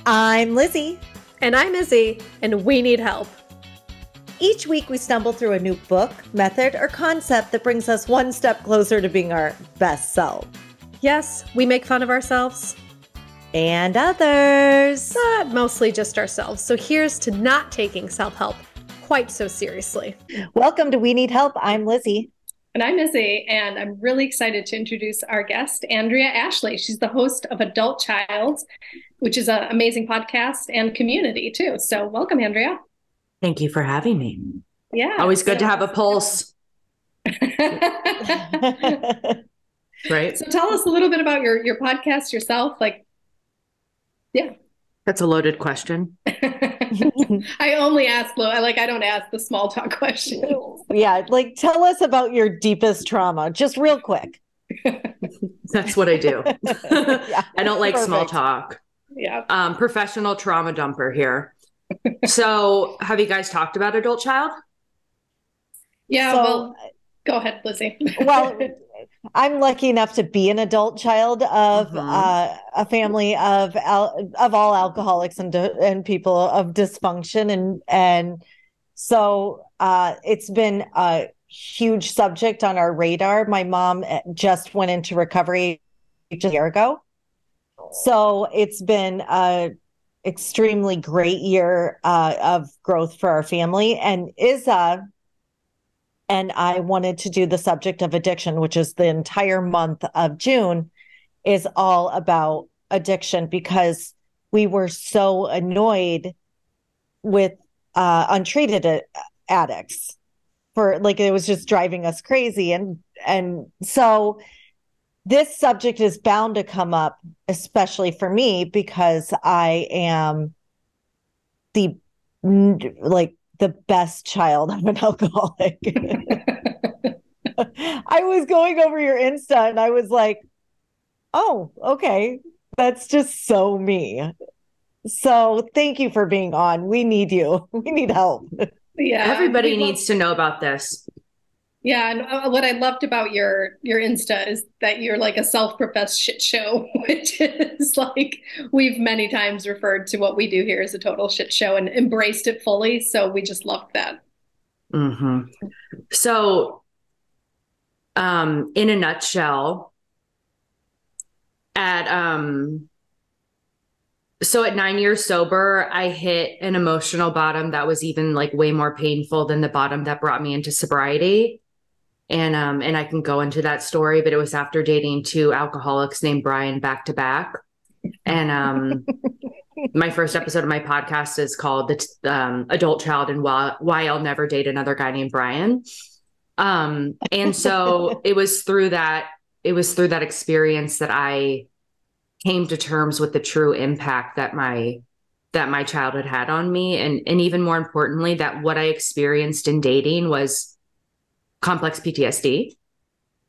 I'm Lizzy. And I'm Izzy, and we need help. Each week we stumble through a new book, method, or concept that brings us one step closer to being our best self. Yes, we make fun of ourselves. And others. But mostly just ourselves. So here's to not taking self-help quite so seriously. Welcome to We Need Help. I'm Lizzy. And I'm Izzy, and I'm really excited to introduce our guest, Andrea Ashley. She's the host of Adult Child, which is an amazing podcast and community too. So welcome, Andrea. Thank you for having me. Yeah. Always good to have a pulse. Right? So tell us a little bit about your podcast yourself. That's a loaded question. I only ask, I don't ask the small talk questions. Yeah, tell us about your deepest trauma, just real quick. That's what I do. Yeah, I don't like perfect. small talk. Yeah. Professional trauma dumper here. So have you guys talked about Adult Child? Yeah, So- well, go ahead, Lizzy. Well, I'm lucky enough to be an adult child of a family of all alcoholics and people of dysfunction, and so it's been a huge subject on our radar. My mom just went into recovery just a year ago, so it's been a extremely great year of growth for our family. And and I wanted to do the subject of addiction, which is the entire month of June is all about addiction, because we were so annoyed with untreated addicts it was just driving us crazy. And so this subject is bound to come up, especially for me, because I am the best child of an alcoholic. I was going over your Insta and I was like, oh, okay. That's just so me. So thank you for being on. We need you. We need help. Yeah. Everybody needs to know about this. Yeah, and what I loved about your Insta is that you're like a self-professed shit show, which is we've many times referred to what we do here as a total shit show and embraced it fully. So we just loved that. Mm-hmm. So, in a nutshell, at 9 years sober, I hit an emotional bottom that was even way more painful than the bottom that brought me into sobriety. And I can go into that story, but it was after dating two alcoholics named Brian back to back. And my first episode of my podcast is called the Adult Child and Why I'll Never Date Another Guy Named Brian. And so it was through that experience that I came to terms with the true impact that my childhood had on me. And even more importantly, that what I experienced in dating was complex PTSD.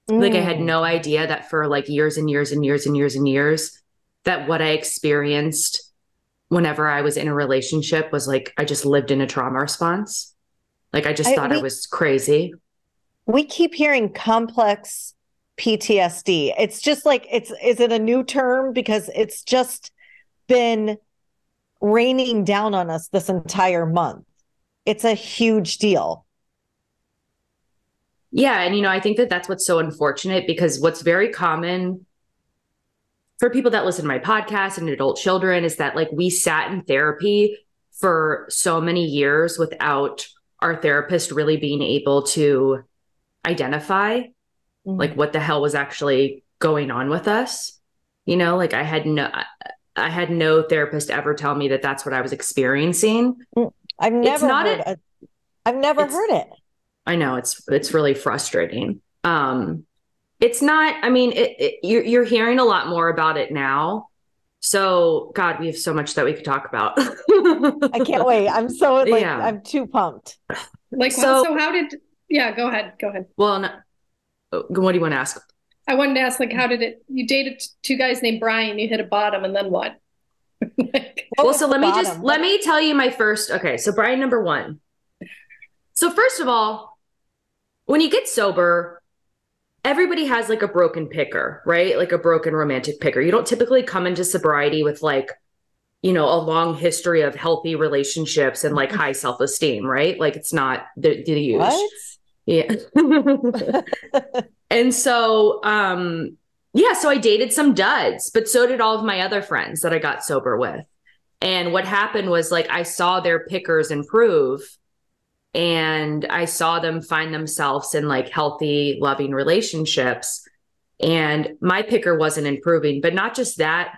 I had no idea that for years and years and years and years and years, that what I experienced whenever I was in a relationship was I just lived in a trauma response. I just thought I was crazy. We keep hearing complex PTSD. It's just is it a new term? Because it's just been raining down on us this entire month. It's a huge deal. Yeah. And, I think that that's what's so unfortunate, because what's very common for people that listen to my podcast and adult children is that we sat in therapy for so many years without our therapist really being able to identify what the hell was actually going on with us. I had no therapist ever tell me that that's what I was experiencing. I've never heard it. I know it's really frustrating. It's not, you're hearing a lot more about it now. So God, we have so much that we could talk about. I can't wait. I'm so I'm too pumped. So how did, go ahead. Well, what do you want to ask? I wanted to ask, how did you dated two guys named Brian, you hit a bottom, and then what? So let me tell you my first, so Brian number one. So first of all, when you get sober, everybody has a broken picker, right? A broken romantic picker. You don't typically come into sobriety with a long history of healthy relationships and like high self-esteem, right? Like it's not the use. What? Yeah. And so, so I dated some duds, but so did all of my other friends that I got sober with. And what happened was like, I saw their pickers improve and I saw them find themselves in like healthy, loving relationships. And my picker wasn't improving, but not just that.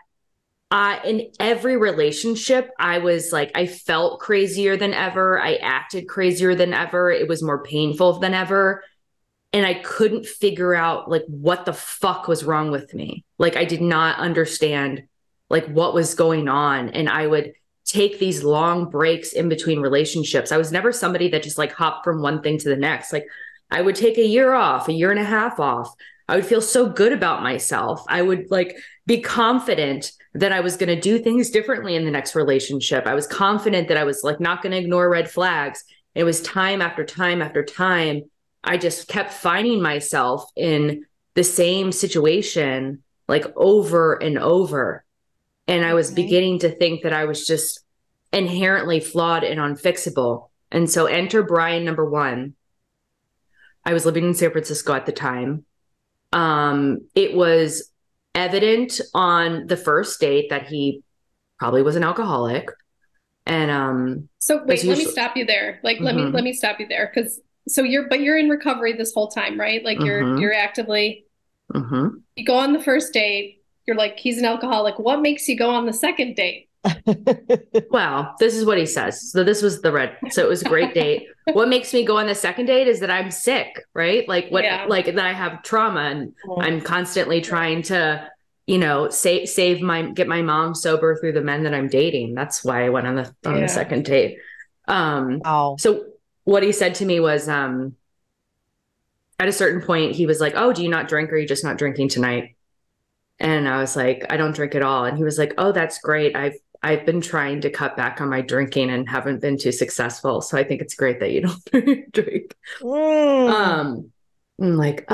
In every relationship, I was like, I felt crazier than ever. I acted crazier than ever. It was more painful than ever. And I couldn't figure out like what the fuck was wrong with me. Like I did not understand like what was going on. And I would take these long breaks in between relationships. I was never somebody that just like hopped from one thing to the next. Like I would take a year off, a year and a half off. I would feel so good about myself. I would like be confident that I was going to do things differently in the next relationship. I was confident that I was like not going to ignore red flags. It was time after time after time. I just kept finding myself in the same situation like over and over. And I was beginning to think that I was just inherently flawed and unfixable. And so enter Brian number one. I was living in San Francisco at the time. It was evident on the first date that he probably was an alcoholic. And so wait, let me stop you there. Like let me stop you there, because you're in recovery this whole time, right? Like you're actively you go on the first date, you're like, he's an alcoholic. What makes you go on the second date? Well, this is what he says. So this was so it was a great date. What makes me go on the second date is that I'm sick, right? Like like that I have trauma and I'm constantly trying to, get my mom sober through the men that I'm dating. That's why I went on the second date. So what he said to me was, at a certain point, he was like, "Oh, do you not drink or are you just not drinking tonight?" And I was like, "I don't drink at all." And he was like, "Oh, that's great. I've been trying to cut back on my drinking and haven't been too successful. So I think it's great that you don't drink." I'm like,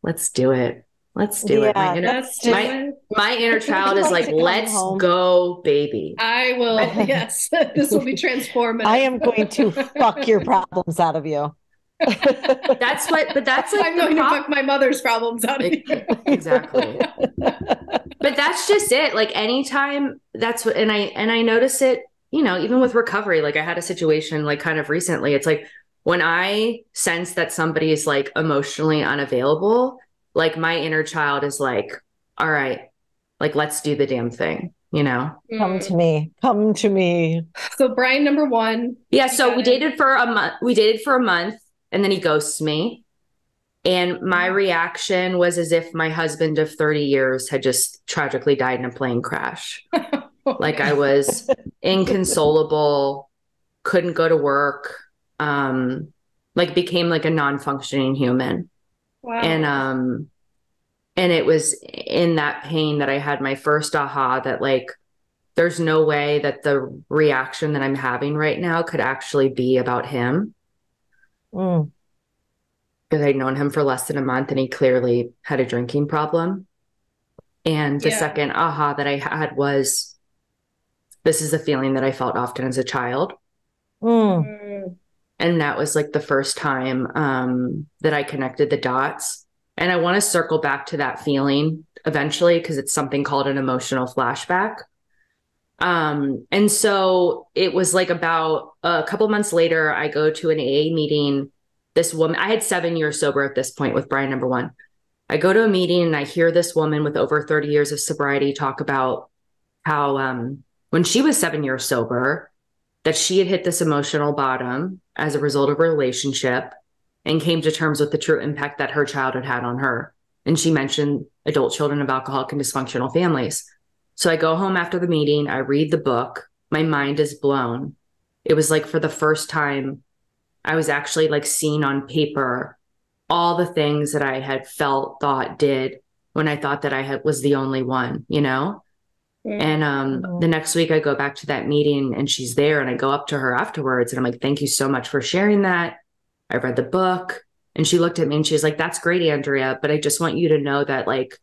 let's do it. Let's do it. My inner child is like, let's go, baby. I will. Yes. This will be transformative. I am going to fuck your problems out of you. That's like I'm going to fuck my mother's problems out of you. Exactly. But that's just it. Like anytime that's what, and I notice it, even with recovery, like I had a situation like kind of recently, it's like when I sense that somebody is like emotionally unavailable, like my inner child is like, all right, like, let's do the damn thing, Come to me. So Brian number one. Yeah. So we dated for a month and then he ghosts me. And my reaction was as if my husband of 30 years had just tragically died in a plane crash. Like I was inconsolable, couldn't go to work, like became like a non-functioning human. Wow. And it was in that pain that I had my first aha that like, there's no way that the reaction that I'm having right now could actually be about him. Because I'd known him for less than a month and he clearly had a drinking problem. And the second aha that I had was, this is a feeling that I felt often as a child. And that was like the first time that I connected the dots. And I want to circle back to that feeling eventually, because it's something called an emotional flashback. And so it was like about a couple months later, I go to an AA meeting. This woman, I had 7 years sober at this point with Brian number one. I go to a meeting and I hear this woman with over 30 years of sobriety talk about how when she was 7 years sober, that she had hit this emotional bottom as a result of a relationship and came to terms with the true impact that her childhood had on her. And she mentioned adult children of alcoholic and dysfunctional families. So I go home after the meeting, I read the book, my mind is blown. It was like for the first time, I was actually like seeing on paper all the things that I had felt, thought, did when I thought that I was the only one, And the next week I go back to that meeting and she's there and I go up to her afterwards and I'm like, thank you so much for sharing that. I read the book. And she looked at me and she was like, that's great, Andrea, but I just want you to know that like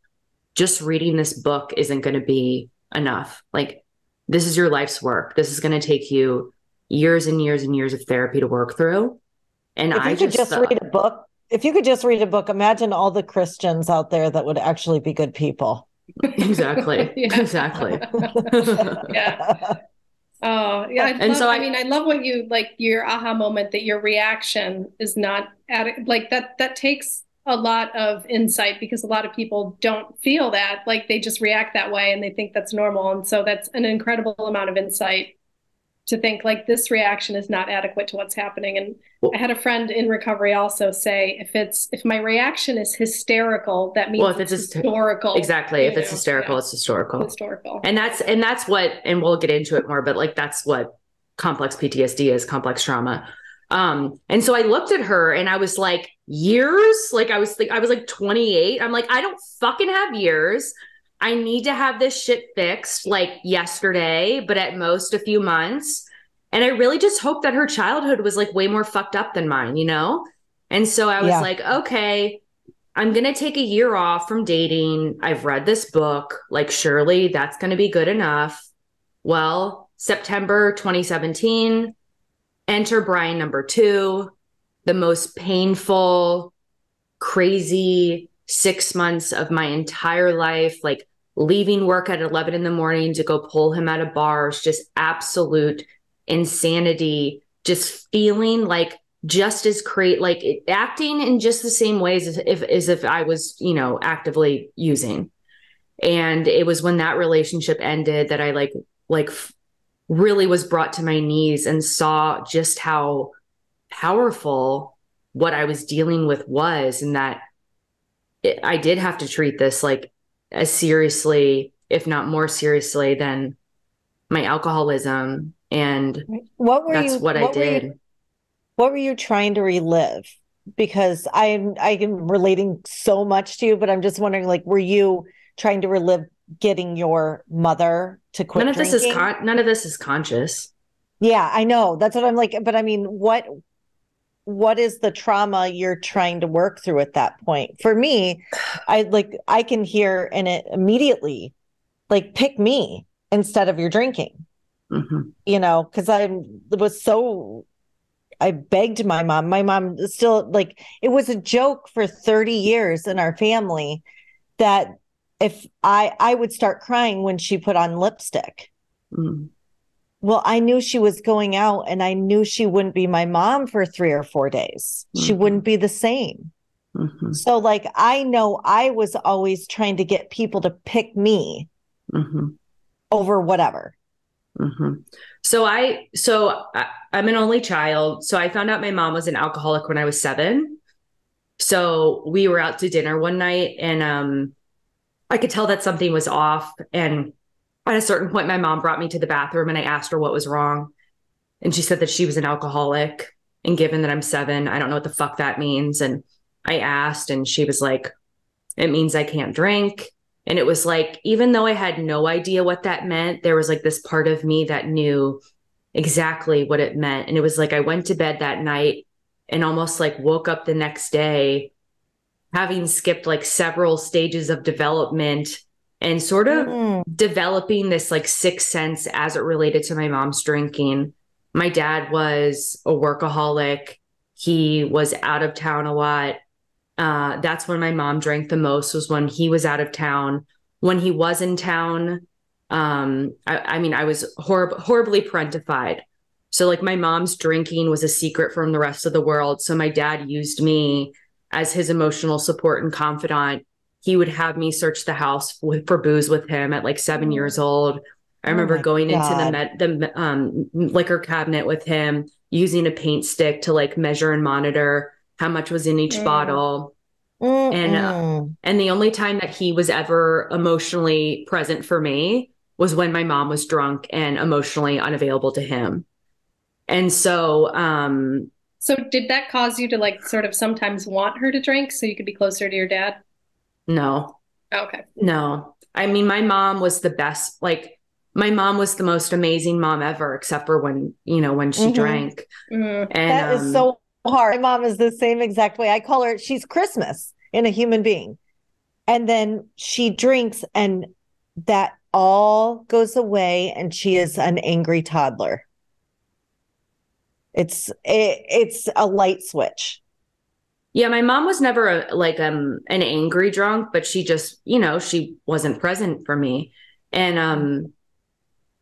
just reading this book isn't going to be enough. Like this is your life's work. This is going to take you years and years and years of therapy to work through. And if you could just read a book, if you could just read a book, imagine all the Christians out there that would actually be good people. Exactly. Exactly. Yeah. Oh, yeah. I love what you like your aha moment that your reaction is not like that takes a lot of insight because a lot of people don't feel that, like they just react that way and they think that's normal. And so that's an incredible amount of insight to think like this reaction is not adequate to what's happening. And I had a friend in recovery also say, if my reaction is hysterical, that means it's historical. Exactly. If it's hysterical, it's historical. And that's what, and we'll get into it more, but like, that's what complex PTSD is, complex trauma. And so I looked at her and I was like, years? Like I was like 28. I'm like, I don't fucking have years. I need to have this shit fixed like yesterday, but at most a few months. And I really just hoped that her childhood was like way more fucked up than mine, you know? And so I was like, okay, I'm going to take a year off from dating. I've read this book. Like, surely that's going to be good enough. Well, September 2017, enter Brian number 2, the most painful, crazy 6 months of my entire life, like leaving work at 11 in the morning to go pull him out of bars, just absolute insanity, just feeling like just as acting in just the same ways as if I was, you know, actively using. And it was when that relationship ended that I really was brought to my knees and saw just how powerful what I was dealing with was, and that I did have to treat this like as seriously, if not more seriously, than my alcoholism. And what were you trying to relive? Because I'm relating so much to you, but I'm just wondering, like, were you trying to relive getting your mother to quit drinking? None of this is conscious. Yeah, I know. That's what I'm like. But I mean, what is the trauma you're trying to work through at that point? For me, I can hear in it immediately, like, pick me instead of your drinking. Mm-hmm. You know, because I begged my mom. My mom still, like, it was a joke for 30 years in our family that if I would start crying when she put on lipstick. Mm. Well, I knew she was going out and I knew she wouldn't be my mom for 3 or 4 days. Mm-hmm. She wouldn't be the same. Mm-hmm. So like, I know I was always trying to get people to pick me over whatever. Mm-hmm. So I'm an only child. So I found out my mom was an alcoholic when I was 7. So we were out to dinner one night and I could tell that something was off. And at a certain point, my mom brought me to the bathroom and I asked her what was wrong. And she said that she was an alcoholic. And given that I'm 7, I don't know what the fuck that means. And I asked, and she was like, it means I can't drink. And it was like, even though I had no idea what that meant, there was like this part of me that knew exactly what it meant. And it was like, I went to bed that night and almost like woke up the next day, having skipped like several stages of development and sort of developing this like sixth sense as it related to my mom's drinking. My dad was a workaholic. He was out of town a lot. That's when my mom drank the most, was when he was out of town. When he was in town, I was horribly parentified. So like my mom's drinking was a secret from the rest of the world. So my dad used me as his emotional support and confidant. He would have me search the house for booze with him at like 7 years old. I remember going into the liquor cabinet with him, using a paint stick to like measure and monitor how much was in each bottle. And the only time that he was ever emotionally present for me was when my mom was drunk and emotionally unavailable to him. And so, so did that cause you to like sort of sometimes want her to drink so you could be closer to your dad? No. Okay. No. I mean, my mom was the best. Like, my mom was the most amazing mom ever, except for when she drank. And that is so hard. My mom is the same exact way. I call her, she's Christmas in a human being. And then she drinks, and that all goes away and she is an angry toddler. It's a light switch. Yeah, my mom was never an angry drunk, but she just, she wasn't present for me. And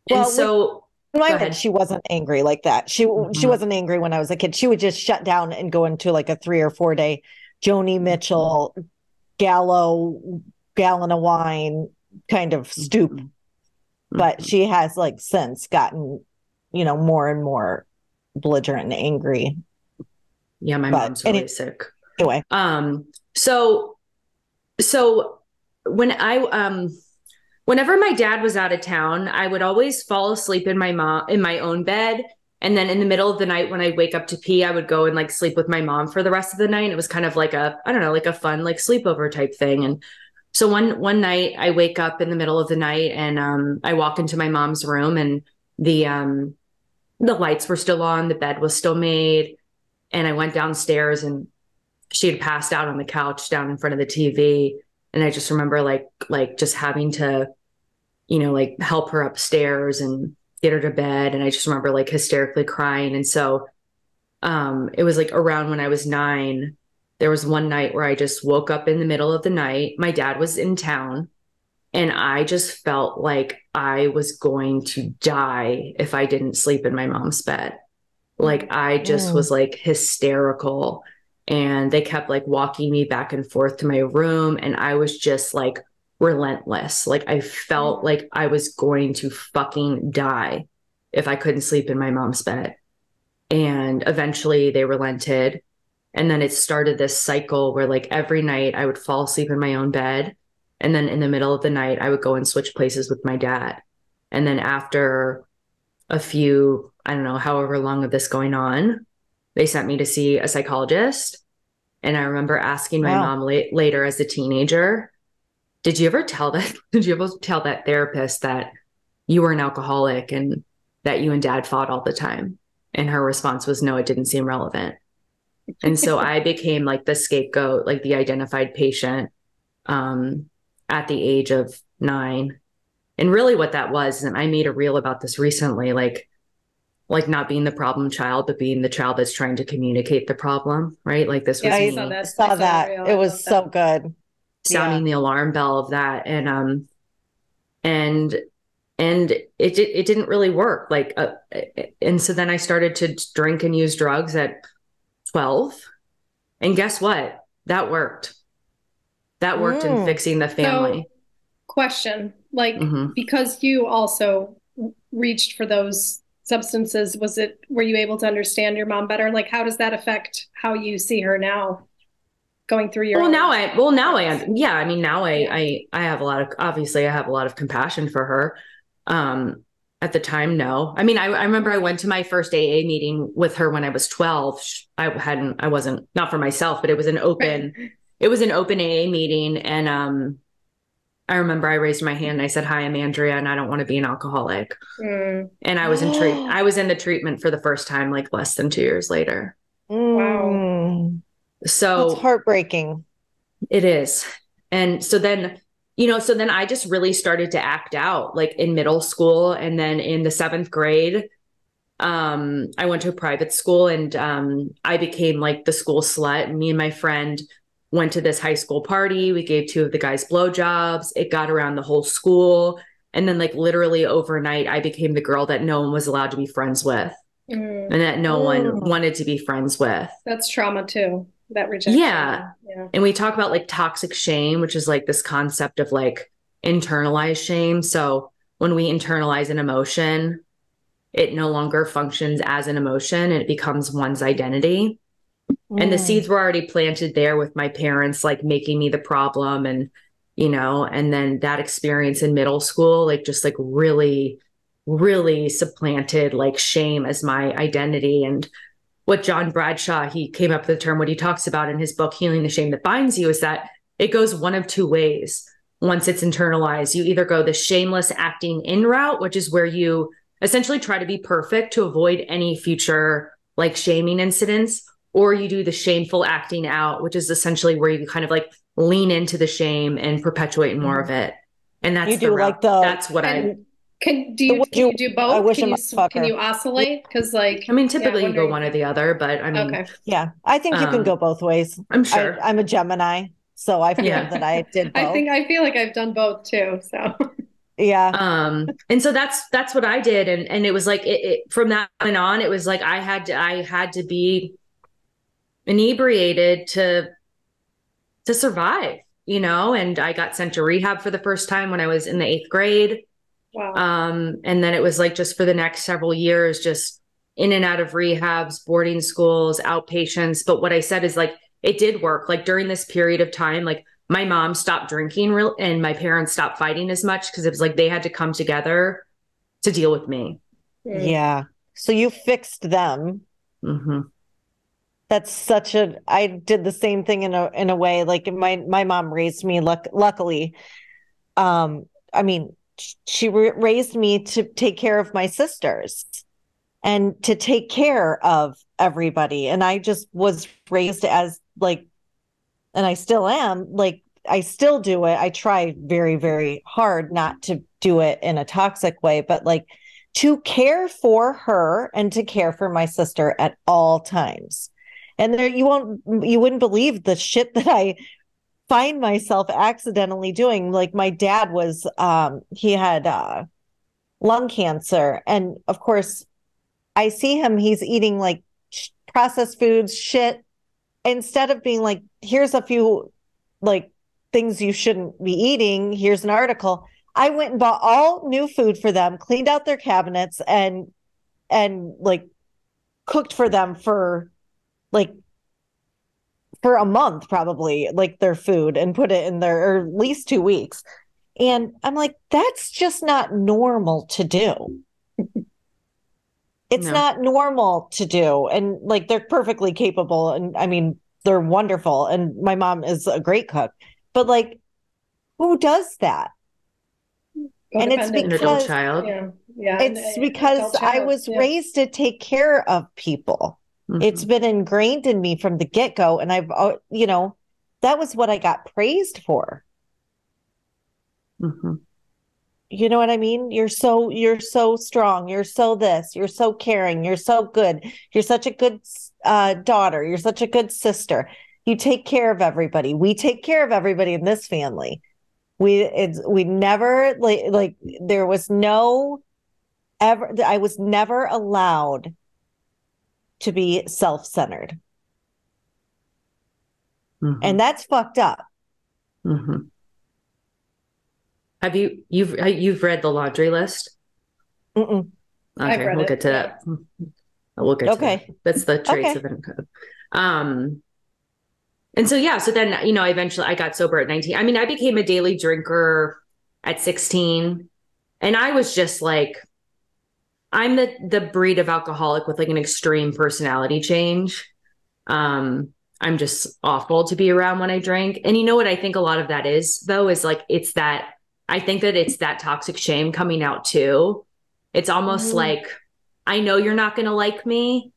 so my head, she wasn't angry like that. She wasn't angry when I was a kid. She would just shut down and go into like a 3 or 4 day Joni Mitchell gallon of wine kind of stoop. But she has like since gotten, more and more belligerent and angry. Yeah, my mom's really sick. Anyway. So when whenever my dad was out of town, I would always fall asleep in my own bed. And then in the middle of the night when I'd wake up to pee, I would go and like sleep with my mom for the rest of the night. And it was kind of like a fun, like sleepover type thing. And so one night I wake up in the middle of the night and I walk into my mom's room and the lights were still on, the bed was still made. And I went downstairs and she had passed out on the couch down in front of the TV. And I just remember like just having to, like help her upstairs and get her to bed. And I just remember like hysterically crying. And so it was like around when I was 9, there was one night where I just woke up in the middle of the night. My dad was in town and I just felt like I was going to die if I didn't sleep in my mom's bed. Like I just was like hysterical and they kept like walking me back and forth to my room. And I was just like relentless. Like I felt like I was going to fucking die if I couldn't sleep in my mom's bed. And eventually they relented. And then it started this cycle where like every night I would fall asleep in my own bed. And then in the middle of the night, I would go and switch places with my dad. And then after a few, I don't know, however long of this going on, they sent me to see a psychologist. And I remember asking my mom later as a teenager, did you ever tell that therapist that you were an alcoholic and that you and dad fought all the time? And her response was, no, it didn't seem relevant. And so I became like the scapegoat, like the identified patient at the age of 9. And really what that was, and I made a reel about this recently, like not being the problem child, but being the child that's trying to communicate the problem, right? Like this was I me. saw that. It was so good. Sounding the alarm bell of that. And it didn't really work. And so then I started to drink and use drugs at 12. And guess what? That worked. That worked in fixing the family. So, question, because you also reached for those substances, were you able to understand your mom better? Like, how does that affect how you see her now going through your now I have a lot of compassion for her. At the time, no. I mean, I remember I went to my first AA meeting with her when I was 12. I wasn't, not for myself, but it was an open, AA meeting. And, I remember I raised my hand and I said, hi, I'm Andrea and I don't want to be an alcoholic. And I was in the treatment for the first time, like less than 2 years later. Wow. So it's heartbreaking. It is. And so then, I just really started to act out like in middle school. And then in the 7th grade, I went to a private school and I became like the school slut. Me and my friend went to this high school party. We gave 2 of the guys blowjobs. It got around the whole school. And then like literally overnight, I became the girl that no one was allowed to be friends with and that no one wanted to be friends with. That's trauma too. That rejection. Yeah. And we talk about like toxic shame, which is like this concept of like internalized shame. So when we internalize an emotion, it no longer functions as an emotion. It becomes one's identity. And the seeds were already planted there with my parents, like making me the problem. And, and then that experience in middle school, like just like really, really supplanted like shame as my identity. And what John Bradshaw, he came up with the term, what he talks about in his book, Healing the Shame That Binds You, is that it goes one of 2 ways. Once it's internalized, you either go the shameless acting in route, which is where you essentially try to be perfect to avoid any future like shaming incidents, or you do the shameful acting out, which is essentially where you kind of like lean into the shame and perpetuate more of it. And that's You do like the, that's what can you do both? I wish can you oscillate? Because like, I mean, typically you go one or the other, but I mean, okay. Yeah, I think you can go both ways. I'm sure. I'm a Gemini, so I feel that I did both. I feel like I've done both too. So yeah. And so that's what I did. And it was like, it from that point on, it was like, I had to be inebriated to survive, you know, and I got sent to rehab for the first time when I was in the 8th grade. wow. And then it was like, just for the next several years, just in and out of rehabs, boarding schools, outpatients. But what I said is like, it did work. Like during this period of time, like my mom stopped drinking and my parents stopped fighting as much, because it was like they had to come together to deal with me. Yeah. So you fixed them. Mm-hmm. That's such I did the same thing in a way. Like my mom raised me, luckily. I mean, she raised me to take care of my sisters and to take care of everybody. And I just was raised as like, and I still am, like, I still do it. I try very, very hard not to do it in a toxic way, but like to care for her and to care for my sister at all times. And there, you wouldn't believe the shit that I find myself accidentally doing. Like my dad was, he had lung cancer. And of course, I see him, he's eating like processed foods, shit. Instead of being like, here's a few like things you shouldn't be eating, here's an article. I went and bought all new food for them, cleaned out their cabinets and like cooked for them for a month, probably, like their food, and put it in there, or at least 2 weeks. And I'm like, that's just not normal to do. It's not normal to do. And like, they're perfectly capable. And I mean, they're wonderful. And my mom is a great cook, but like, who does that? And it's because an adult child. It's because I was raised to take care of people. Mm-hmm. It's been ingrained in me from the get-go. And I've, you know, that was what I got praised for. Mm-hmm. You know what I mean? You're so strong. You're so this, you're so caring. You're so good. You're such a good daughter. You're such a good sister. You take care of everybody. We take care of everybody in this family. We never like there was no ever, I was never allowed to be self-centered. Mm-hmm. And that's fucked up. Mm-hmm. Have you've read The Laundry List? Mm-mm. Okay, we'll get to that. We'll get to that. That's the traits of an. And so, yeah, so then, you know, eventually I got sober at 19. I mean, I became a daily drinker at 16. And I was just like, I'm the breed of alcoholic with like an extreme personality change. I'm just awful to be around when I drink. And you know what I think a lot of that is, though, is like, I think that it's that toxic shame coming out too. It's almost like, I know you're not going to like me,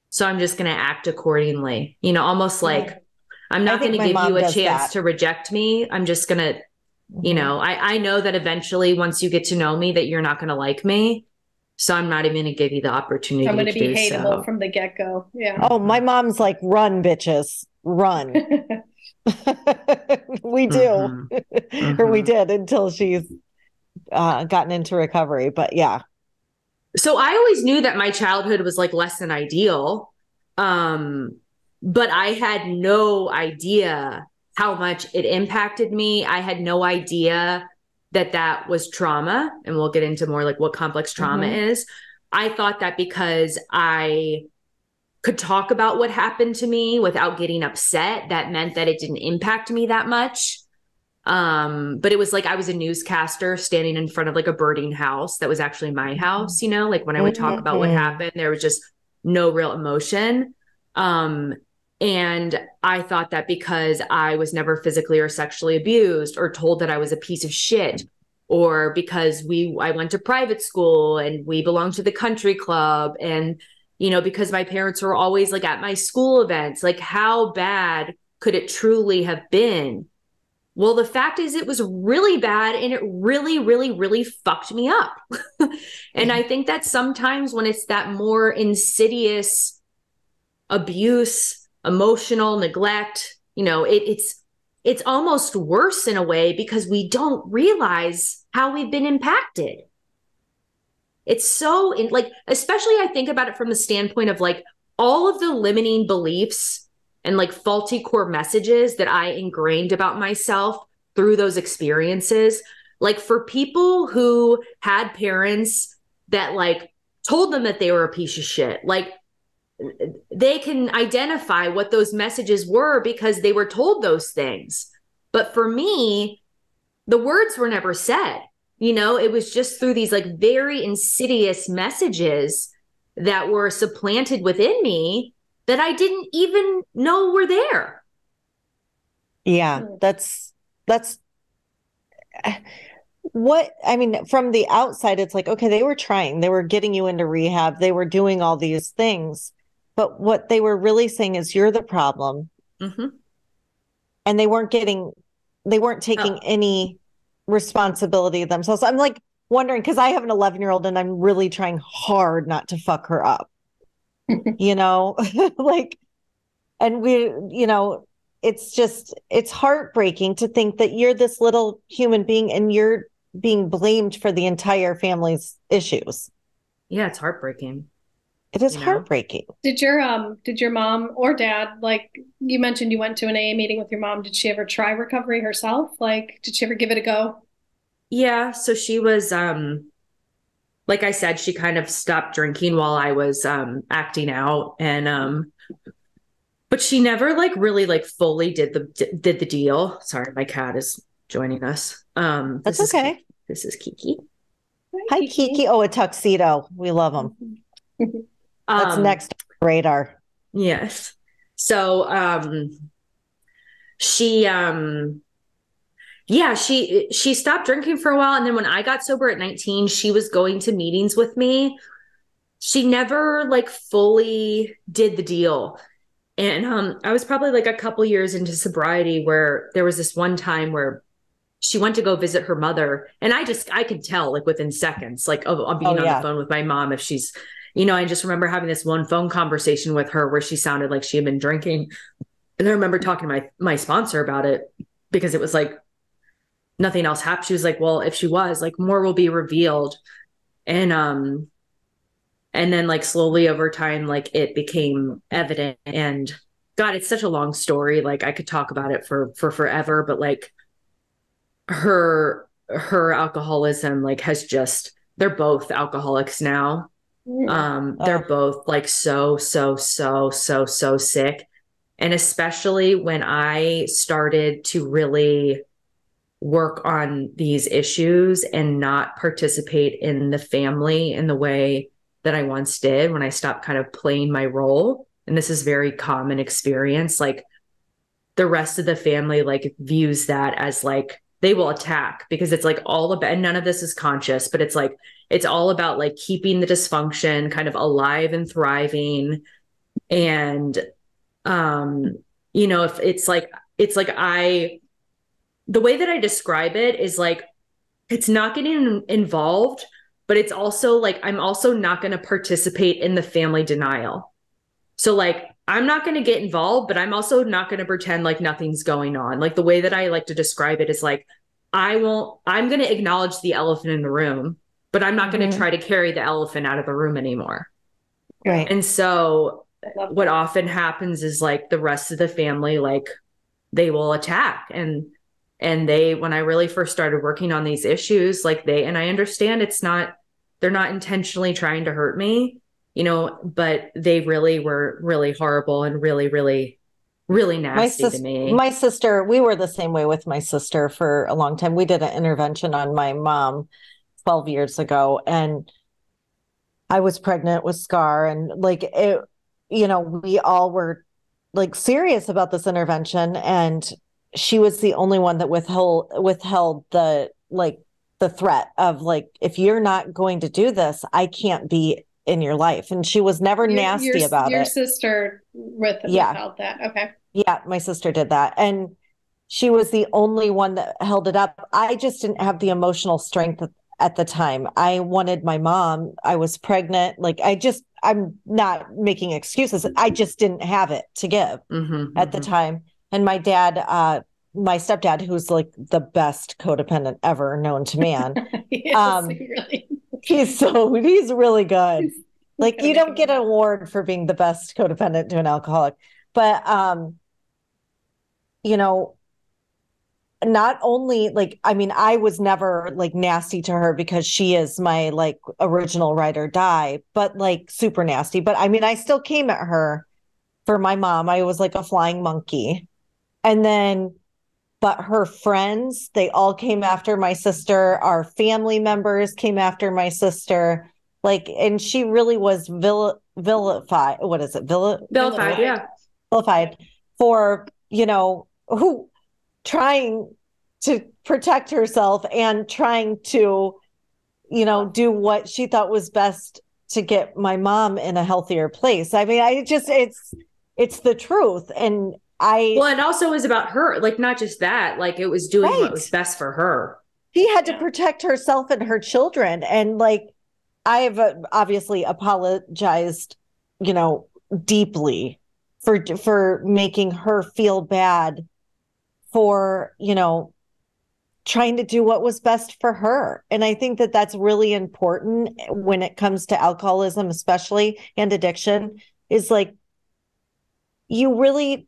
so I'm just going to act accordingly. You know, almost like I'm not going to give you a chance to reject me. I'm just going to, you know, I know that eventually once you get to know me that you're not going to like me. So I'm not even going to give you the opportunity I'm going to be hateable so. from the get-go. Yeah. Oh, my mom's like, run, bitches, run. We do. Or we did until she's gotten into recovery. But yeah. So I always knew that my childhood was like less than ideal. But I had no idea how much it impacted me. I had no idea that was trauma. And we'll get into more like what complex trauma is. I thought that because I could talk about what happened to me without getting upset, that meant that it didn't impact me that much. But it was like I was a newscaster standing in front of like a birding house that was actually my house, you know, like when I would talk about what happened, there was just no real emotion. And I thought that because I was never physically or sexually abused or told that I was a piece of shit, or because I went to private school and we belonged to the country club, and, you know, because my parents were always like at my school events, like how bad could it truly have been Well, the fact is it was really bad and it really, really, really fucked me up. And I think that sometimes when it's that more insidious abuse, emotional neglect, you know, it's almost worse in a way because we don't realize how we've been impacted. It's so like, especially I think about it from the standpoint of like all of the limiting beliefs and like faulty core messages that I ingrained about myself through those experiences. Like for people who had parents that like told them that they were a piece of shit, like they can identify what those messages were because they were told those things. But for me, the words were never said. You know, it was just through these like very insidious messages that were supplanted within me that I didn't even know were there. Yeah, that's what I mean. From the outside, it's like, okay, they were trying, they were getting you into rehab, they were doing all these things. But what they were really saying is you're the problem. Mm-hmm. And they weren't taking any responsibility themselves. I'm like wondering, because I have an 11-year-old and I'm really trying hard not to fuck her up, you know, like, and it's heartbreaking to think that you're this little human being and you're being blamed for the entire family's issues. Yeah, it's heartbreaking. It is heartbreaking. Did your mom or dad, like you mentioned you went to an AA meeting with your mom, did she ever try recovery herself? Like, did she ever give it a go? Yeah. So she was, like I said, she kind of stopped drinking while I was acting out. And but she never like really like fully did the deal. Sorry, my cat is joining us. That's okay. This is Kiki. Hi, Kiki. Oh, a tuxedo. We love them. That's next radar. Yes. So she she stopped drinking for a while, and then when I got sober at 19, she was going to meetings with me. She never like fully did the deal. And I was probably like a couple years into sobriety where there was this one time where she went to go visit her mother, and I could tell like within seconds, like of being on the phone with my mom, if she's, you know, I just remember having this one phone conversation with her where she sounded like she had been drinking. And I remember talking to my sponsor about it because it was like nothing else happened. She was like, well, if she was, like, more will be revealed. And then like slowly over time, like it became evident. And God, it's such a long story. Like I could talk about it for forever, but like her alcoholism, like has just, they're both alcoholics now. They're both like so sick. And especially when I started to really work on these issues and not participate in the family in the way that I once did, when I stopped kind of playing my role. And this is very common experience. Like the rest of the family like views that as like, they will attack because it's like all about, and none of this is conscious, but it's like, it's all about like keeping the dysfunction kind of alive and thriving. And, you know, if it's like the way that I describe it is like, it's not getting involved, but it's also like, I'm also not going to participate in the family denial. So like, I'm not going to get involved, but I'm also not going to pretend like nothing's going on. Like the way that I like to describe it is like, I'm going to acknowledge the elephant in the room, but I'm not going to try to carry the elephant out of the room anymore. Right. And so what often happens is like the rest of the family, like they will attack. And they, when I really first started working on these issues, like and I understand they're not intentionally trying to hurt me, you know, but they really were really horrible and really, really, really nasty to me. My sister, we were the same way with my sister for a long time. We did an intervention on my mom 12 years ago, and I was pregnant with Scar, and like it, you know, we all were like serious about this intervention, and she was the only one that withheld the threat of like, if you're not going to do this, I can't be in your life. And she was never nasty about it. Your sister withheld that. Okay. Yeah, my sister did that. And she was the only one that held it up. I just didn't have the emotional strength at the time. I wanted my mom. I was pregnant. Like I'm not making excuses. I just didn't have it to give at the time. And my dad, my stepdad, who's like the best codependent ever known to man. Yes, really. He's really good. Like you don't get an award for being the best codependent to an alcoholic, but you know, not only like, I mean, I was never like nasty to her because she is my like original ride or die, but like super nasty. But I mean, I still came at her for my mom. I was like a flying monkey. And then, but her friends, they all came after my sister. Our family members came after my sister. Like, and she really was vilified. What is it? Vilified, yeah. Vilified for, you know, who trying to protect herself and trying to, you know, do what she thought was best to get my mom in a healthier place. I mean, it's the truth. And well, it also was about her, like, not just that, like it was doing what was best for her. She had to protect herself and her children. And like, I have obviously apologized, you know, deeply for making her feel bad for, you know, trying to do what was best for her. And I think that that's really important when it comes to alcoholism, especially, and addiction, is like, you really,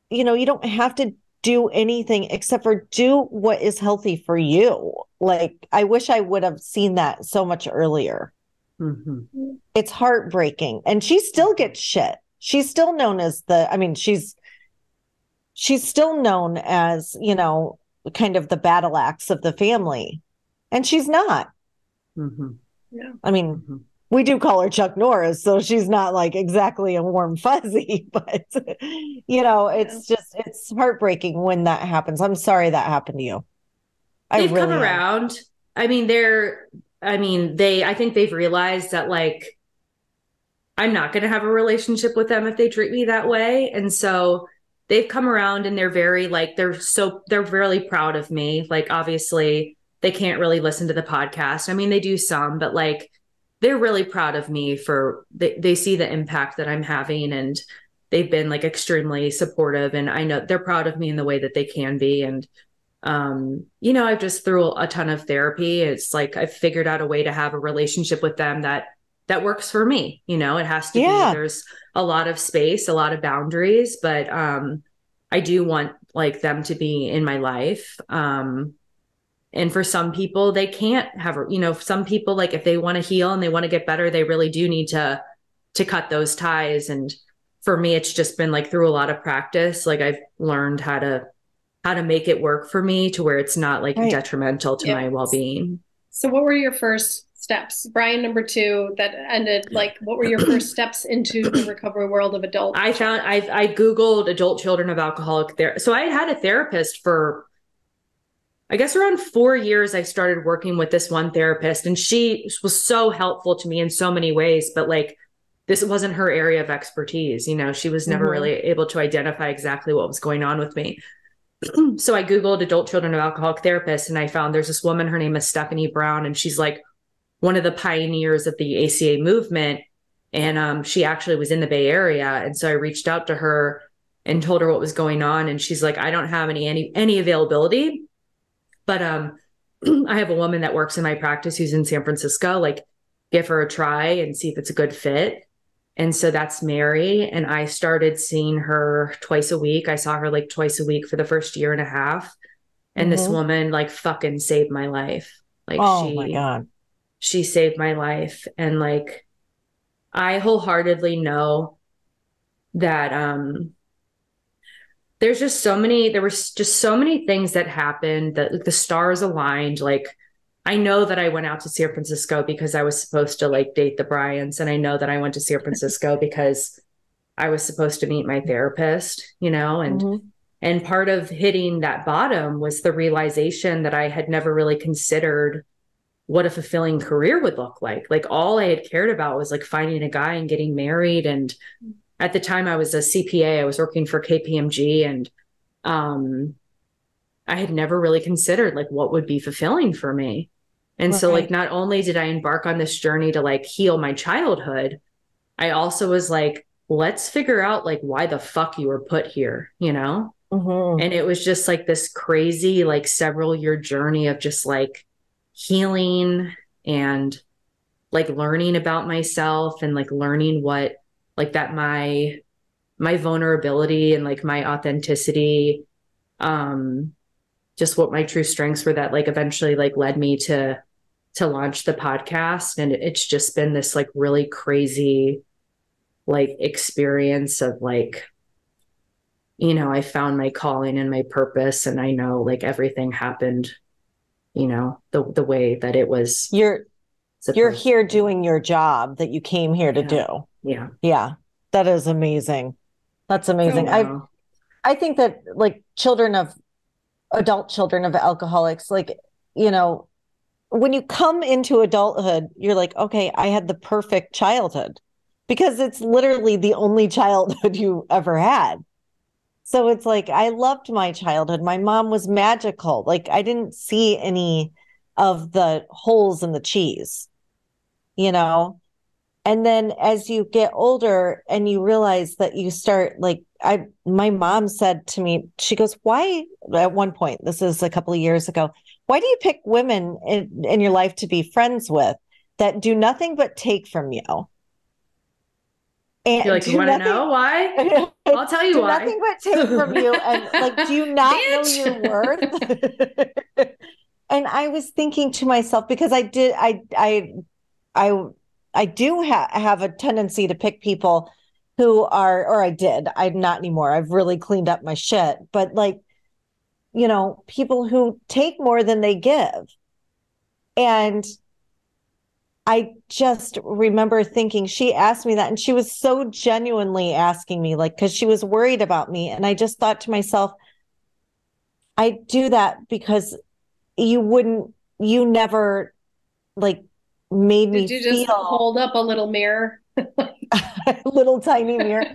you know, you don't have to do anything except for do what is healthy for you. Like, I wish I would have seen that so much earlier. It's heartbreaking. And she still gets shit. She's still known as she's still known as, you know, kind of the battle axe of the family. And she's not. Yeah. I mean, we do call her Chuck Norris, so she's not like exactly a warm fuzzy, but you know, it's just, it's heartbreaking when that happens. I'm sorry that happened to you. They've come around. I mean, I think they've realized that like, I'm not going to have a relationship with them if they treat me that way. And so they've come around and they're very like, they're really proud of me. Like, obviously they can't really listen to the podcast. I mean, they do some, but like, they're really proud of me for, they see the impact that I'm having, and they've been like extremely supportive, and I know they're proud of me in the way that they can be. And, you know, I've just through a ton of therapy. It's like, I've figured out a way to have a relationship with them that works for me. You know, it has to be, there's a lot of space, a lot of boundaries, but, I do want like them to be in my life. And for some people, they can't have, you know, some people, like if they want to heal and they want to get better, they really do need to cut those ties. And for me, it's just been like through a lot of practice. Like I've learned how to make it work for me to where it's not like detrimental to my well-being. So what were your first steps? Brian, number 2, that ended, like, what were your first steps into the recovery world of adult? I Googled adult children of alcoholic therapy. So I had a therapist for, I guess, around 4 years. I started working with this one therapist, and she was so helpful to me in so many ways, but like, this wasn't her area of expertise. You know, she was never really able to identify exactly what was going on with me. So I Googled adult children of alcoholic therapists, and I found there's this woman, her name is Stephanie Brown, and she's like one of the pioneers of the ACA movement. And she actually was in the Bay Area. And so I reached out to her and told her what was going on. And she's like, I don't have any availability, but I have a woman that works in my practice who's in San Francisco, like give her a try and see if it's a good fit. And so that's Mary. And I started seeing her twice a week. I saw her like twice a week for the first year and a half. And this woman like fucking saved my life. Like, oh my God. She saved my life. And like, I wholeheartedly know that there was just so many things that happened that like, the stars aligned. Like, I know that I went out to San Francisco because I was supposed to like date the Bryans. And I know that I went to San Francisco because I was supposed to meet my therapist, you know, and part of hitting that bottom was the realization that I had never really considered what a fulfilling career would look like. Like, all I had cared about was like finding a guy and getting married. And at the time I was a CPA, I was working for KPMG, and I had never really considered like what would be fulfilling for me. And so like, not only did I embark on this journey to like heal my childhood, I also was like, let's figure out like why the fuck you were put here, you know? And it was just like this crazy, like several year journey of just like healing and like learning about myself and like learning what like that my vulnerability and like my authenticity, just what my true strengths were that like eventually like led me to launch the podcast. And it's just been this like really crazy like experience of like, you know, I found my calling and my purpose, and I know like everything happened, you know, the way that it was. You're here doing your job that you came here to do. Yeah. That is amazing. That's amazing. I think that like adult children of alcoholics, like, you know, when you come into adulthood, you're like, okay, I had the perfect childhood, because it's literally the only childhood you ever had. So it's like, I loved my childhood. My mom was magical. Like, I didn't see any of the holes in the cheese, you know? And then as you get older and you realize that you start like, my mom said to me, she goes, why, at one point, this is a couple of years ago, why do you pick women in your life to be friends with that do nothing but take from you? And you're like, you want to know why? I'll tell you why. Nothing but take from you. And like, do you not know your worth? And I was thinking to myself, because I do have a tendency to pick people who are, or I did, I'm not anymore. I've really cleaned up my shit, but like, you know, people who take more than they give. And I just remember thinking, she asked me that, and she was so genuinely asking me, like, because she was worried about me. And I just thought to myself, I do that because you never like made me feel. Did you just hold up a little mirror? A little tiny mirror.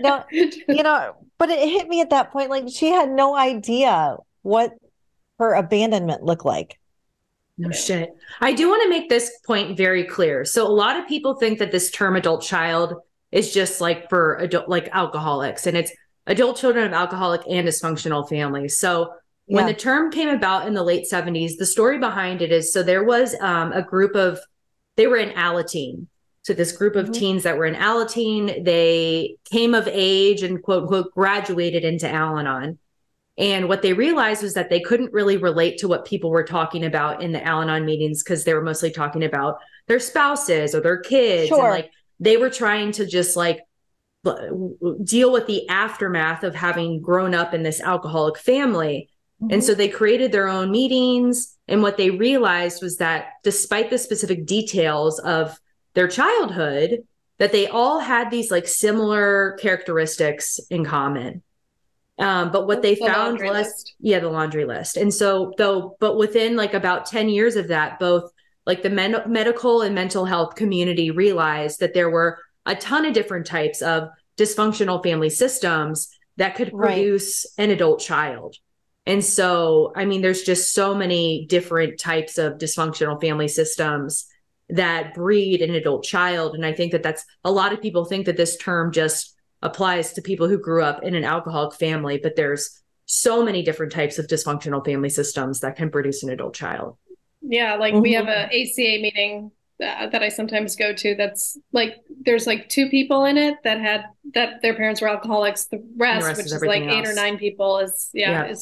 No, you know, but it hit me at that point, like she had no idea what her abandonment looked like. No shit. I do want to make this point very clear. So a lot of people think that this term adult child is just like for adult, like alcoholics, and it's adult children of alcoholic and dysfunctional families. So when the term came about in the late 70s, the story behind it is, so there was a group of, they were in Alateen. So this group of teens that were in Alateen, they came of age and quote unquote graduated into Al-Anon. And what they realized was that they couldn't really relate to what people were talking about in the Al-Anon meetings, because they were mostly talking about their spouses or their kids. Sure. And like they were trying to just like deal with the aftermath of having grown up in this alcoholic family. And so they created their own meetings. And what they realized was that despite the specific details of their childhood, that they all had these like similar characteristics in common. But what they found was, the laundry list. And so but within like about 10 years of that, both like the medical and mental health community realized that there were a ton of different types of dysfunctional family systems that could produce an adult child. And so, I mean, there's just so many different types of dysfunctional family systems that breed an adult child. And I think that that's, a lot of people think that this term just applies to people who grew up in an alcoholic family, but there's so many different types of dysfunctional family systems that can produce an adult child. Yeah, like we have a ACA meeting that I sometimes go to, that's like, there's like 2 people in it that their parents were alcoholics. The rest which is like 8 or 9 people is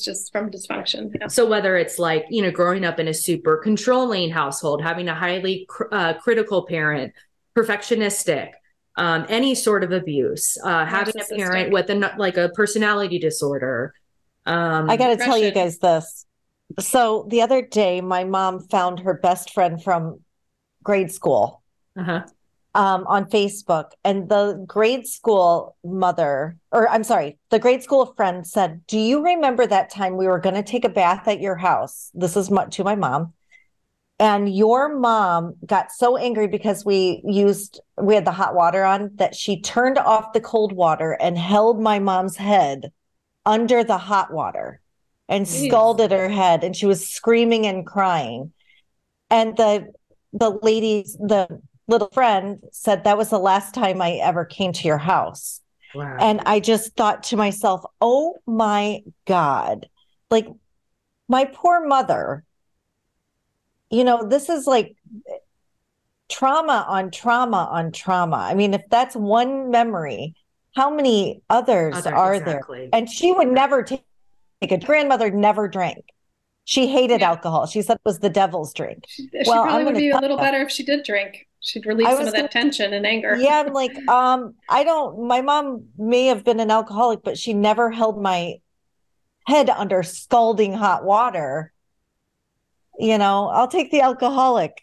just from dysfunction. Yeah. So whether it's like, you know, growing up in a super controlling household, having a highly critical parent, perfectionistic, any sort of abuse, having a parent with a personality disorder. I got to tell you guys this. So the other day, my mom found her best friend from grade school on Facebook, and the grade school the grade school friend said, do you remember that time we were going to take a bath at your house? This is to my mom. And your mom got so angry because we had the hot water on, that she turned off the cold water and held my mom's head under the hot water. and scalded her head, and she was screaming and crying. And the little friend said that was the last time I ever came to your house. Wow. And I just thought to myself, oh my God, like my poor mother, this is like trauma on trauma on trauma. I mean, if that's one memory, how many others are exactly. there? And she would never take it. Grandmother never drank. She hated alcohol. She said it was the devil's drink. She probably would be a little better if she did drink. She'd relieve some of that tension and anger. Yeah, I'm like, my mom may have been an alcoholic, but she never held my head under scalding hot water. I'll take the alcoholic.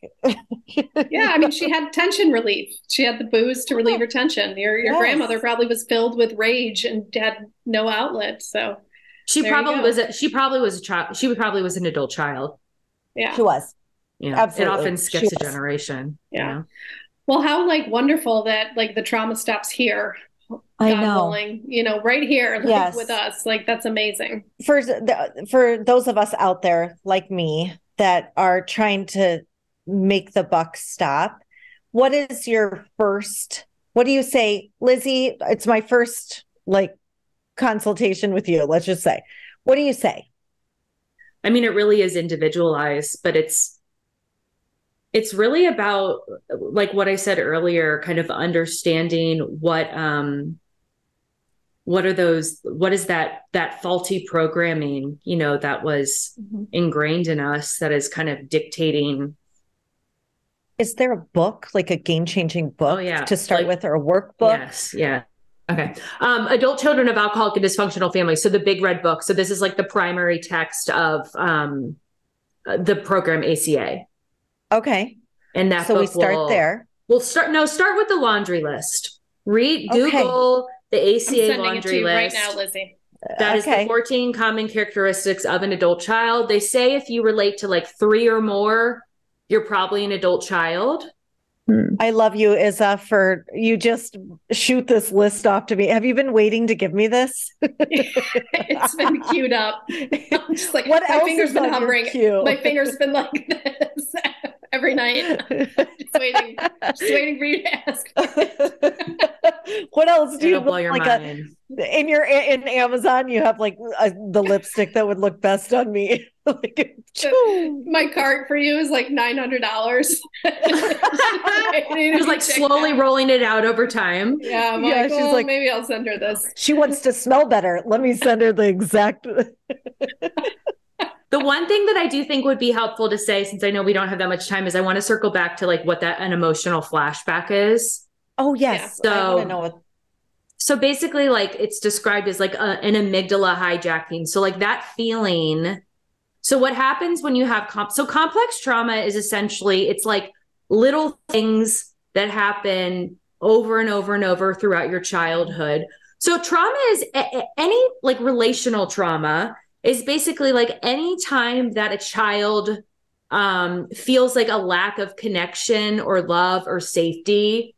Yeah, I mean, she had tension relief. She had the booze to relieve her tension. Your grandmother probably was filled with rage and had no outlet. So she probably was a child. She probably was an adult child. Yeah, she was. Yeah, absolutely. It often skips a generation. Yeah. Well, how wonderful that the trauma stops here. I know. Willing, right here with us. That's amazing. For those of us out there like me that are trying to make the buck stop, what do you say, Lizzy? It's my first consultation with you. Let's just say, what do you say? I mean, it really is individualized, but it's really about what I said earlier, kind of understanding what is that faulty programming, that was ingrained in us that is kind of dictating. Is there a book, like a game-changing book to start with, or a workbook? Yes. Yeah. Okay. Adult Children of Alcoholic and Dysfunctional Families. So the big red book. So this is the primary text of the program ACA. Okay. And that so we start there. We'll start with the laundry list. Google the ACA laundry list right now, Lizzy. That is the 14 common characteristics of an adult child. They say if you relate to 3 or more, you're probably an adult child. I love you, Izzy, for you just shoot this list off to me. Have you been waiting to give me this? It's been queued up. I'm just what my else finger's is been on hovering. Your queue? My finger's been like this every night. Just waiting for you to ask. What else do you blow your mind? in Amazon? You have the lipstick that would look best on me. My cart for you is $900. Just slowly rolling it out over time. Yeah, she's maybe I'll send her this. She wants to smell better. Let me send her the exact. The one thing that I do think would be helpful to say, since I know we don't have that much time, is I want to circle back to what an emotional flashback is. Oh, yes. So, I want to know what. So basically, it's described as an amygdala hijacking. So that feeling. So what happens when you have complex trauma is essentially, it's little things that happen over and over and over throughout your childhood. So trauma is any relational trauma is basically any time that a child feels a lack of connection or love or safety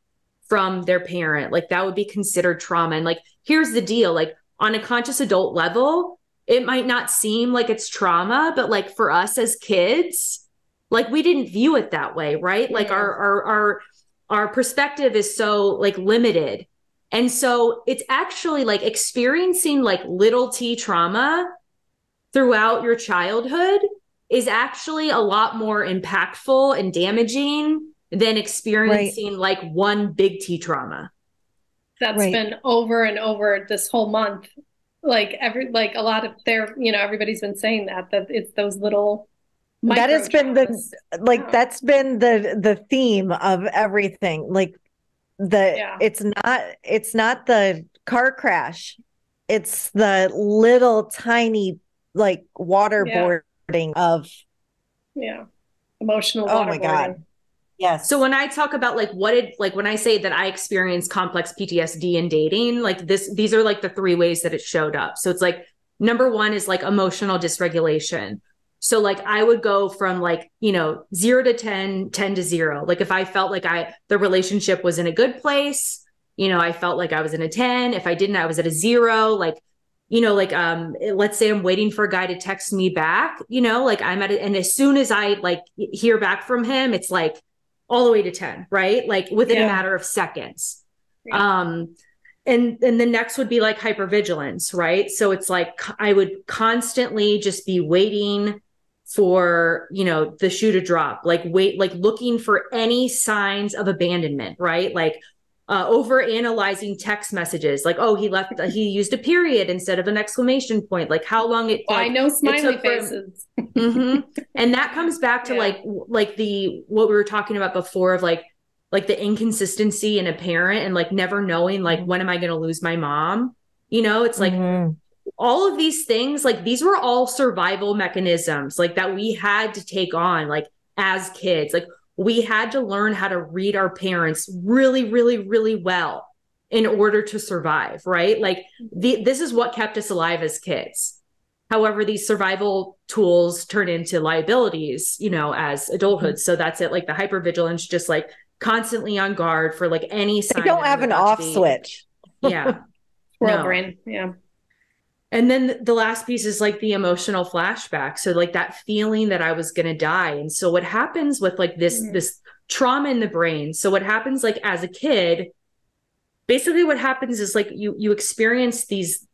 from their parent, that would be considered trauma. And here's the deal, on a conscious adult level, it might not seem like it's trauma, but for us as kids, we didn't view it that way, right? Our perspective is so limited. And so it's actually experiencing little t trauma throughout your childhood is actually a lot more impactful and damaging than experiencing one big T trauma. That's been over and over this whole month. A lot of everybody's been saying that it's those little. That has been that's been the theme of everything. It's not the car crash. It's the little tiny waterboarding of emotional waterboarding. Oh my God. Yes. So when I talk about when I say that I experienced complex PTSD in dating, these are the 3 ways that it showed up. So it's number 1 is emotional dysregulation. So I would go from 0 to 10, 10 to 0. If I felt the relationship was in a good place, I felt I was in a 10. If I didn't, I was at a 0. like, let's say I'm waiting for a guy to text me back, like I'm at it. And as soon as I like hear back from him, it's like all the way to 10, right? Like within a matter of seconds. Yeah. And the next would be like hypervigilance, right? So it's like, I would constantly just be waiting for, the shoe to drop, like looking for any signs of abandonment, right? Like, over analyzing text messages, like, oh, he used a period instead of an exclamation point, like how long it, I know smiley faces. And that comes back to like what we were talking about before of like the inconsistency in a parent and like never knowing, like, when am I going to lose my mom? It's like all of these things, like these were all survival mechanisms, like that we had to take on, like as kids, like we had to learn how to read our parents really, really, really well in order to survive, right? Like this is what kept us alive as kids. However, these survival tools turn into liabilities, as adulthood. So that's it. Like the hypervigilance, just like constantly on guard for like any sign. I don't have an off switch. Yeah. Squirrel brain. Yeah. And then the last piece is like the emotional flashback. So like that feeling that I was going to die. And so what happens with like this trauma in the brain. So what happens like as a kid, basically what happens is like you experience these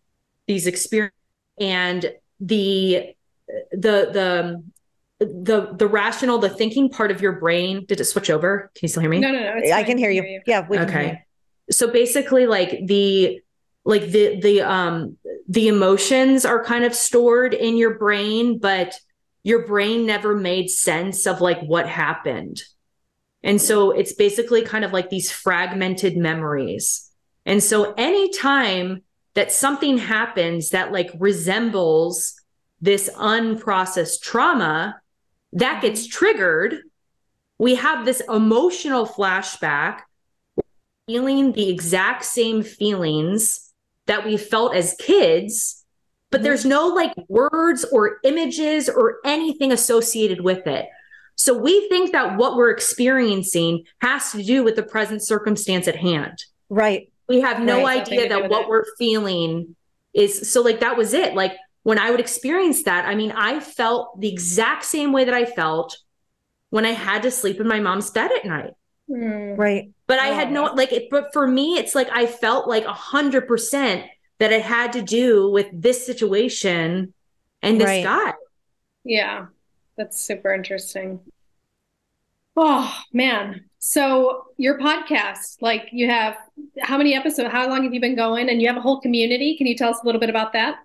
experiences, and the rational, the thinking part of your brain. Did it switch over? Can you still hear me? No. I can hear you. Yeah. We can hear you. So basically like the emotions are kind of stored in your brain, but your brain never made sense of like what happened. And so it's basically kind of like these fragmented memories. And so anytime that something happens that like resembles this unprocessed trauma that gets triggered, we have this emotional flashback, feeling the exact same feelings that we felt as kids, but there's no like words or images or anything associated with it. So we think that what we're experiencing has to do with the present circumstance at hand. Right. We have no idea that what we're feeling is, so like that was it. Like when I would experience that, I mean, I felt the exact same way that I felt when I had to sleep in my mom's bed at night. Right. But I had no, like, but for me, it's like, I felt like 100% that it had to do with this situation and this guy. Yeah. That's super interesting. Oh man. So your podcast, like you have how many episodes, how long have you been going? And you have a whole community. Can you tell us a little bit about that?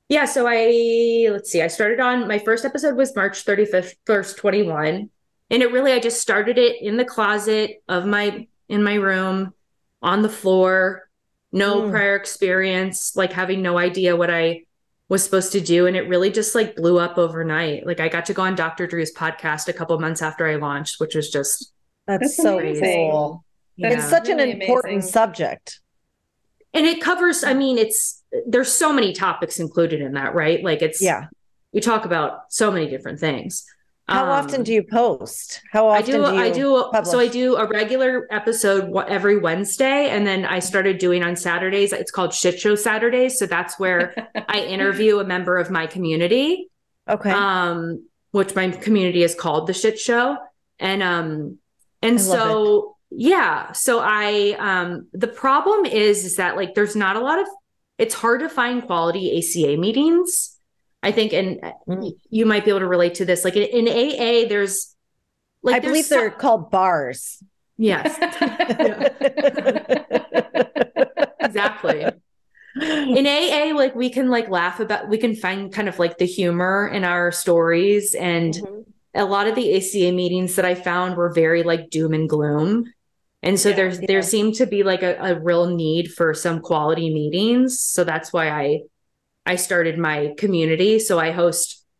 Yeah. So I started on, my first episode was March 35th, 21. And I just started it in the closet in my room, on the floor, no prior experience, like having no idea what I was supposed to do. And it really just like blew up overnight. Like I got to go on Dr. Drew's podcast a couple months after I launched, which was just, that's so cool. Yeah. It's such an important subject. And it covers, I mean, there's so many topics included in that, right? Like you talk about so many different things. How often do you post? How often do you publish? So I do a regular episode every Wednesday, and then I started doing on Saturdays. It's called Shit Show Saturdays. So that's where I interview a member of my community. Okay. Which my community is called the Shit Show. And so the problem is that like there's not a lot of, it's hard to find quality ACA meetings, I think, and you might be able to relate to this. Like in AA, there's like, I believe they're called bars. Yes. Exactly. In AA, like we can like laugh about, we can find kind of like the humor in our stories. And a lot of the ACA meetings that I found were very like doom and gloom. And so there seemed to be like a real need for some quality meetings. So that's why I started my community. So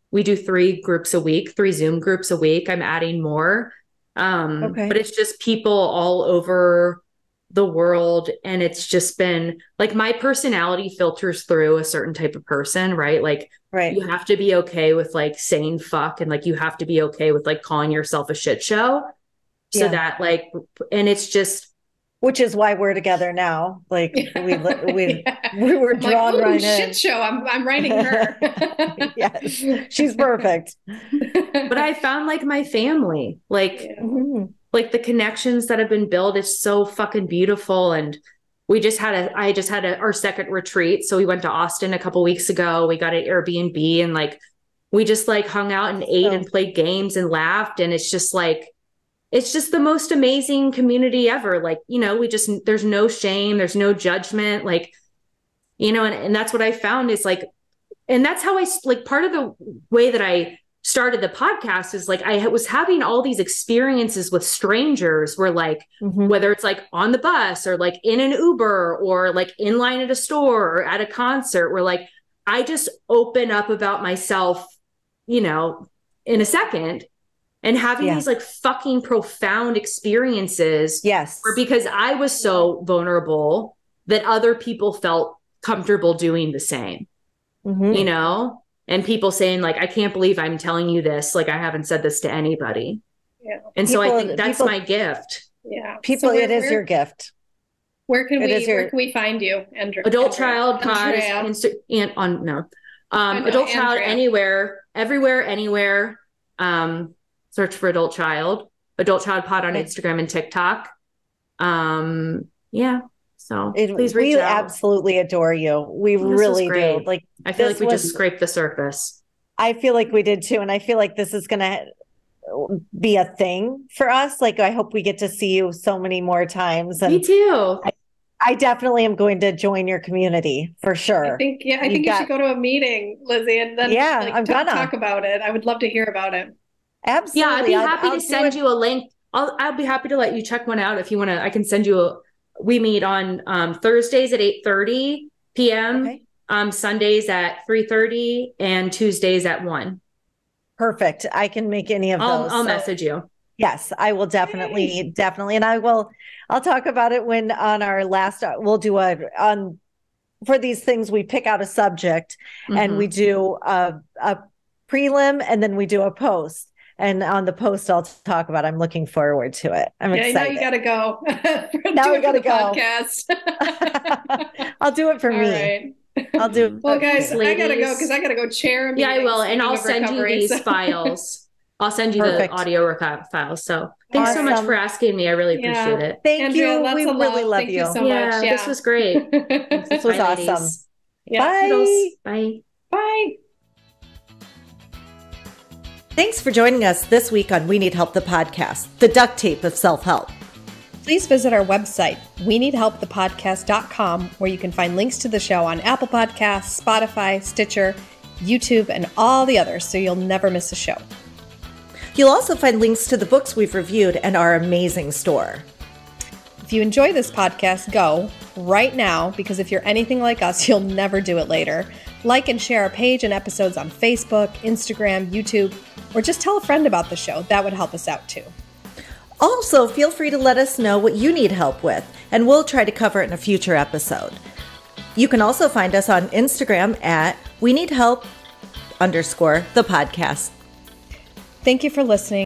we do 3 groups a week, 3 Zoom groups a week. I'm adding more. But it's just people all over the world. And it's just been like, my personality filters through a certain type of person, right? Like you have to be okay with like saying fuck. And like, you have to be okay with like calling yourself a shit show. So that like, and it's just, Which is why we're together now. Like we were I'm drawn like, right shit in. show. I'm writing her. Yes, she's perfect. But I found like my family, like, Mhm. like the connections that have been built. It's so fucking beautiful. And I just had our second retreat. So we went to Austin a couple weeks ago. We got an Airbnb and like, we just like hung out and ate and played games and laughed. And it's just the most amazing community ever. Like, you know, there's no shame, there's no judgment, like, you know, and that's what I found is like, and that's how part of the way that I started the podcast is like, I was having all these experiences with strangers where like, whether it's like on the bus or like in an Uber or like in line at a store or at a concert where like, I just open up about myself, you know, in a second. And having these like fucking profound experiences. Yes. Because I was so vulnerable that other people felt comfortable doing the same, you know? And people saying like, I can't believe I'm telling you this. Like, I haven't said this to anybody. Yeah. And so I think that's my gift. Yeah. People, it is your gift. Where can we find you, Andrea? Adult Child Pod Adult Child anywhere, everywhere, anywhere. Search for Adult Child Pod on Instagram and TikTok. Yeah. So please reach out. We absolutely adore you. We really do. Like, I feel like we just scraped the surface. I feel like we did too. And I feel like this is going to be a thing for us. Like, I hope we get to see you so many more times. And me too. I definitely am going to join your community for sure. I think you should go to a meeting, Lizzy, and then I'm gonna talk about it. I would love to hear about it. Absolutely. Yeah, I'd be happy to send you a link. I'll be happy to let you check one out if you want to. I can send you we meet on Thursdays at 8:30 p.m. Sundays at 3:30 and Tuesdays at 1. Perfect. I can make any of those. I'll message you. Yes, I will definitely. And I'll talk about it when on our last, we'll do for these things, we pick out a subject and we do a prelim and then we do a post. And on the post, I'll talk about. I'm looking forward to it. I'm excited. Now you got to go. Now we got to go. Podcast. I'll do it for me. Right. I'll do it. Well, guys, I got to go because I got to go chair. Yeah, I will. And I'll send you these files. I'll send you the audio files. So thanks so much for asking me. I really appreciate it. Thank Andrea, you. We really love you. Thank you so much. Yeah, this was great. This was awesome. Yeah. Bye. Bye. Bye. Thanks for joining us this week on We Need Help, the podcast, the duct tape of self-help. Please visit our website, weneedhelpthepodcast.com, where you can find links to the show on Apple Podcasts, Spotify, Stitcher, YouTube, and all the others, so you'll never miss a show. You'll also find links to the books we've reviewed and our amazing store. If you enjoy this podcast, go right now, because if you're anything like us, you'll never do it later. Like and share our page and episodes on Facebook, Instagram, YouTube, or just tell a friend about the show. That would help us out too. Also, feel free to let us know what you need help with, and we'll try to cover it in a future episode. You can also find us on Instagram at weneedhelp_the podcast. Thank you for listening.